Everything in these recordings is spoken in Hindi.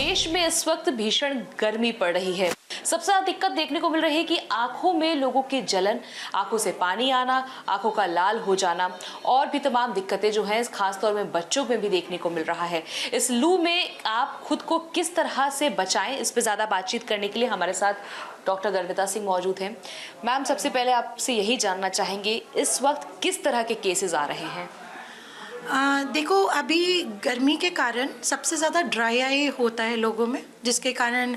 देश में इस वक्त भीषण गर्मी पड़ रही है। सबसे ज्यादा दिक्कत देखने को मिल रही है कि आंखों में लोगों के जलन, आंखों से पानी आना, आंखों का लाल हो जाना और भी तमाम दिक्कतें जो हैं खासतौर में बच्चों में भी देखने को मिल रहा है। इस लू में आप खुद को किस तरह से बचाएं, इस पे ज्यादा बातचीत करने के लिए हमारे साथ डॉक्टर गर्विता सिंह मौजूद हैं। मैम, सबसे पहले आपसे यही जानना चाहेंगे, इस वक्त किस तरह के केसेस आ रहे हैं? देखो, अभी गर्मी के कारण सबसे ज़्यादा ड्राई आई होता है लोगों में, जिसके कारण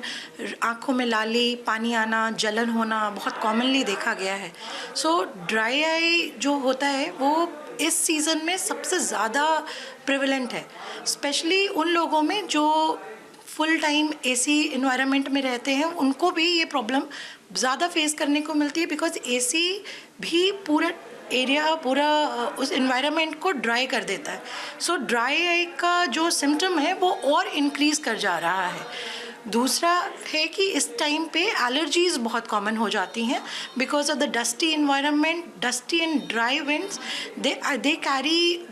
आँखों में लाली, पानी आना, जलन होना बहुत कॉमनली देखा गया है। सो ड्राई आई जो होता है वो इस सीज़न में सबसे ज़्यादा प्रिवेलेंट है, स्पेशली उन लोगों में जो फुल टाइम एसी इन्वायरमेंट में रहते हैं। उनको भी ये प्रॉब्लम ज़्यादा फेस करने को मिलती है, बिकॉज एसी भी पूरा एरिया, पूरा उस इन्वायरमेंट को ड्राई कर देता है। सो ड्राई आई का जो सिम्टम है वो और इंक्रीज कर जा रहा है। दूसरा है कि इस टाइम पे एलर्जीज बहुत कॉमन हो जाती हैं because of the dusty environment, dusty and dry winds, they carry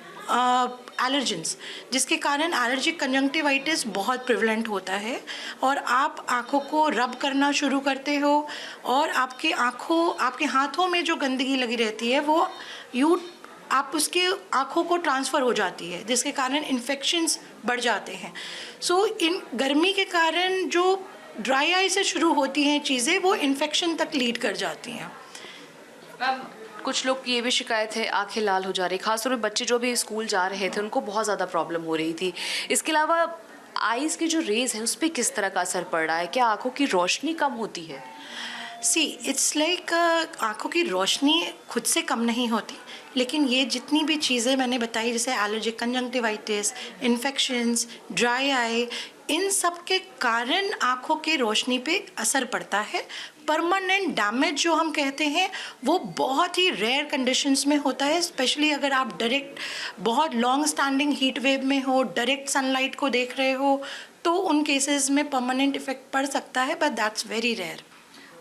allergens, जिसके कारण एलर्जिक कंजंक्टिवाइटिस बहुत प्रिवलेंट होता है। और आप आँखों को रब करना शुरू करते हो और आपके हाथों में जो गंदगी लगी रहती है वो आप उसके आँखों को ट्रांसफ़र हो जाती है, जिसके कारण इन्फेक्शंस बढ़ जाते हैं। सो इन गर्मी के कारण जो ड्राई आई से शुरू होती हैं चीज़ें वो इन्फेक्शन तक लीड कर जाती हैं। कुछ लोग की ये भी शिकायत है, आंखें लाल हो जा रही, खासतौर पे बच्चे जो भी स्कूल जा रहे थे उनको बहुत ज़्यादा प्रॉब्लम हो रही थी। इसके अलावा आईज की जो रेज है उस पर किस तरह का असर पड़ रहा है? क्या आंखों की रोशनी कम होती है? इट्स लाइक आँखों की रोशनी खुद से कम नहीं होती, लेकिन ये जितनी भी चीज़ें मैंने बताई, जैसे allergic conjunctivitis, infections, dry eye, इन सब के कारण आँखों की रोशनी पे असर पड़ता है। परमानेंट डैमेज जो हम कहते हैं वो बहुत ही रेयर कंडीशंस में होता है, स्पेशली अगर आप डायरेक्ट बहुत लॉन्ग स्टैंडिंग हीट वेव में हो, डायरेक्ट सनलाइट को देख रहे हो, तो उन केसेस में परमानेंट इफेक्ट पड़ सकता है, but that's very rare.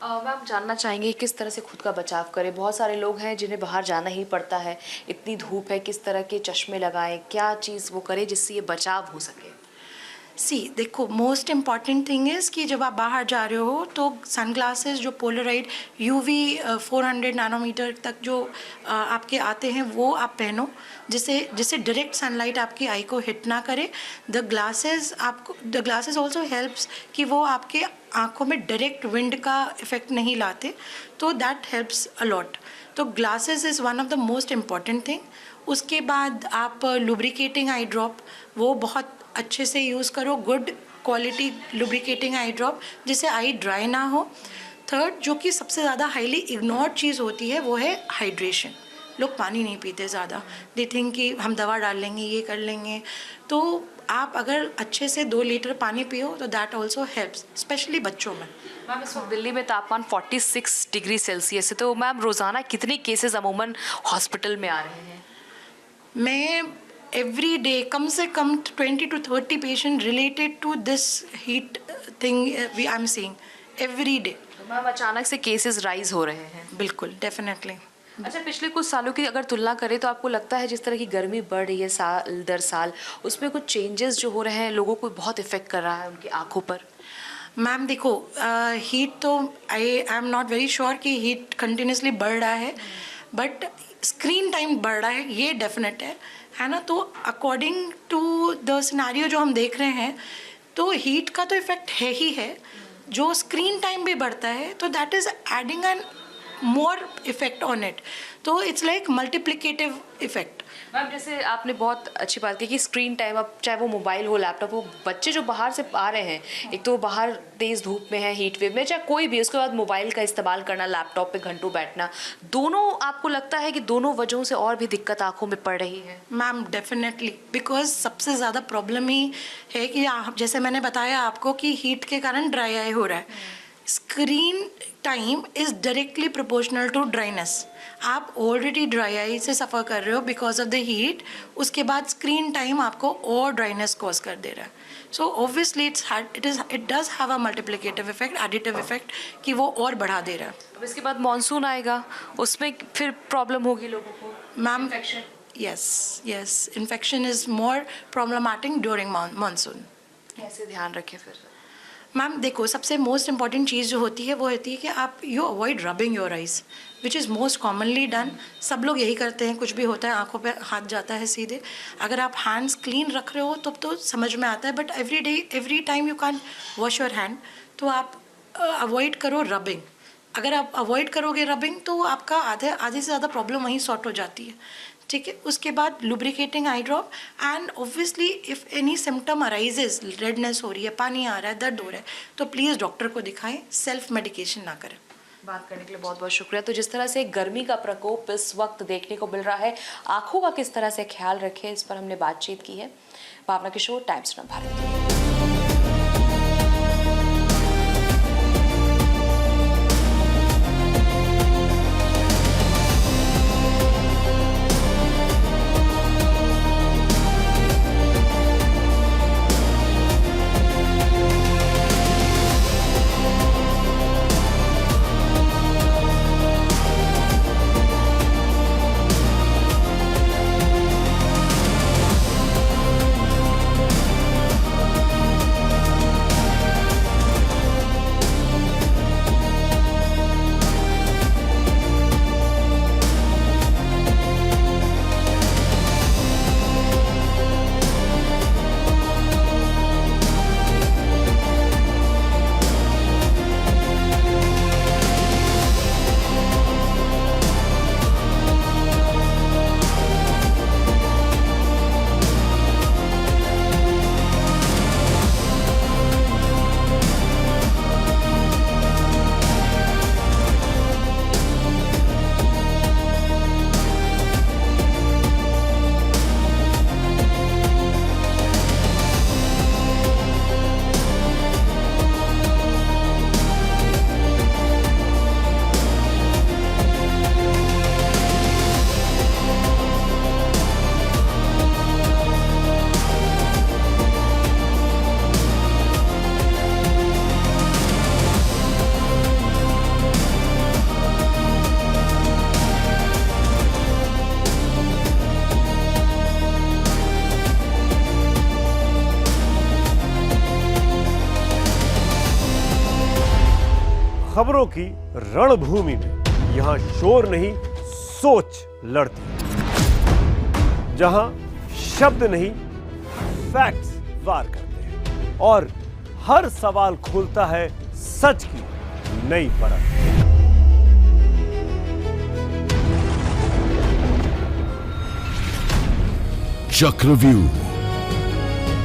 Ma'am, जानना चाहेंगे किस तरह से खुद का बचाव करें? बहुत सारे लोग हैं जिन्हें बाहर जाना ही पड़ता है, इतनी धूप है, किस तरह के चश्मे लगाएं, क्या चीज़ वो करें जिससे ये बचाव हो सके? देखो, मोस्ट इम्पॉर्टेंट थिंग इज़ कि जब आप बाहर जा रहे हो तो सन ग्लासेस जो पोलराइड यूवी 400 नैनोमीटर तक जो आपके आते हैं वो आप पहनो, जिससे डायरेक्ट सनलाइट आपकी आई को हिट ना करे। द ग्लासेस ऑल्सो हेल्प्स कि वो आपके आँखों में डायरेक्ट विंड का इफ़ेक्ट नहीं लाते, तो दैट हेल्प्स अलॉट। तो glasses is one of the most important thing. उसके बाद आप लुब्रिकेटिंग आई ड्रॉप वो बहुत अच्छे से यूज़ करो, good quality lubricating eye drop, जिससे आई ड्राई ना हो। थर्ड, जो कि सबसे ज़्यादा हाईली इग्नोर्ड चीज़ होती है, वो है हाइड्रेशन। लोग पानी नहीं पीते ज़्यादा, दे थिंक कि हम दवा डाल लेंगे, ये कर लेंगे। तो आप अगर अच्छे से 2 लीटर पानी पियो तो दैट ऑल्सो हेल्प्स, स्पेशली बच्चों में। मैम, इस वक्त दिल्ली में तापमान 46 डिग्री सेल्सियस है, तो मैम रोज़ाना कितने केसेस अमूमन हॉस्पिटल में आ रहे हैं? मैं एवरी डे कम से कम 20 to 30 patient related to this heat thing I am seeing every day. Ma'am, अचानक से केसेस राइज हो रहे हैं? बिल्कुल, डेफिनेटली। अच्छा, पिछले कुछ सालों की अगर तुलना करें तो आपको लगता है जिस तरह की गर्मी बढ़ रही है साल दर साल, उसमें कुछ चेंजेस जो हो रहे हैं लोगों को बहुत इफेक्ट कर रहा है उनकी आंखों पर? मैम देखो, हीट तो I am not very sure कि हीट कंटिन्यूसली बढ़ रहा है, बट स्क्रीन टाइम बढ़ रहा है, ये डेफिनेट है ना। तो अकॉर्डिंग टू द सिनेरियो जो हम देख रहे हैं, तो हीट का तो इफेक्ट है ही है, जो स्क्रीन टाइम भी बढ़ता है, तो that is adding an more effect on it. तो it's like multiplicative effect. Ma'am, जैसे आपने बहुत अच्छी बात की कि स्क्रीन टाइम, अब चाहे वो मोबाइल हो, लैपटॉप हो, बच्चे जो बाहर से आ रहे हैं, एक तो वो बाहर तेज़ धूप में है, हीट वेव में, चाहे कोई भी, उसके बाद मोबाइल का इस्तेमाल करना, लैपटॉप पे घंटों बैठना, दोनों आपको लगता है कि दोनों वजहों से और भी दिक्कत आंखों में पड़ रही है? मैम डेफिनेटली, बिकॉज सबसे ज़्यादा प्रॉब्लम ही है कि जैसे मैंने बताया आपको कि हीट के कारण ड्राई आई हो रहा है। Screen time is directly proportional to dryness. आप ऑलरेडी ड्राई आई से सफ़र कर रहे हो बिकॉज ऑफ द हीट, उसके बाद स्क्रीन टाइम आपको और ड्राइनेस कॉज कर दे रहा है। So obviously it does have a multiplicative effect, additive effect, कि वो और बढ़ा दे रहा है। अब इसके बाद मानसून आएगा, उसमें फिर प्रॉब्लम होगी लोगों को? Ma'am, yes, infection is more problematic during monsoon. कैसे ध्यान रखें फिर? मैम देखो, सबसे मोस्ट इंपॉर्टेंट चीज़ जो होती है वो होती है कि आप you avoid rubbing your eyes, which is most commonly done. सब लोग यही करते हैं, कुछ भी होता है आंखों पे हाथ जाता है सीधे। अगर आप हैंड्स क्लीन रख रहे हो तब तो समझ में आता है, but every time you can wash your hand, तो आप अवॉइड करो रबिंग। अगर आप अवॉइड करोगे रबिंग तो आपका आधे से ज़्यादा प्रॉब्लम वहीं सॉर्ट हो जाती है, ठीक है। उसके बाद lubricating eye drop, and obviously if any symptom arises, redness हो रही है, पानी आ रहा है, दर्द हो रहा है, तो प्लीज़ डॉक्टर को दिखाएं, सेल्फ मेडिकेशन ना करें। बात करने के लिए बहुत बहुत शुक्रिया। तो जिस तरह से गर्मी का प्रकोप इस वक्त देखने को मिल रहा है, आंखों का किस तरह से ख्याल रखें, इस पर हमने बातचीत की है। भावना किशोर, टाइम्स नव भारत। खबरों की रणभूमि में यहां शोर नहीं, सोच लड़ती है। जहां शब्द नहीं, फैक्ट्स वार करते हैं और हर सवाल खोलता है सच की नई परत। चक्रव्यूह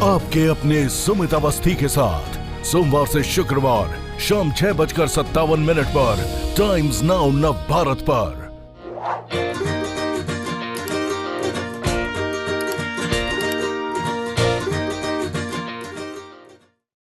आपके अपने सुमित अवस्थी के साथ सोमवार से शुक्रवार शाम 6:57 पर टाइम्स नाउ नव भारत पर।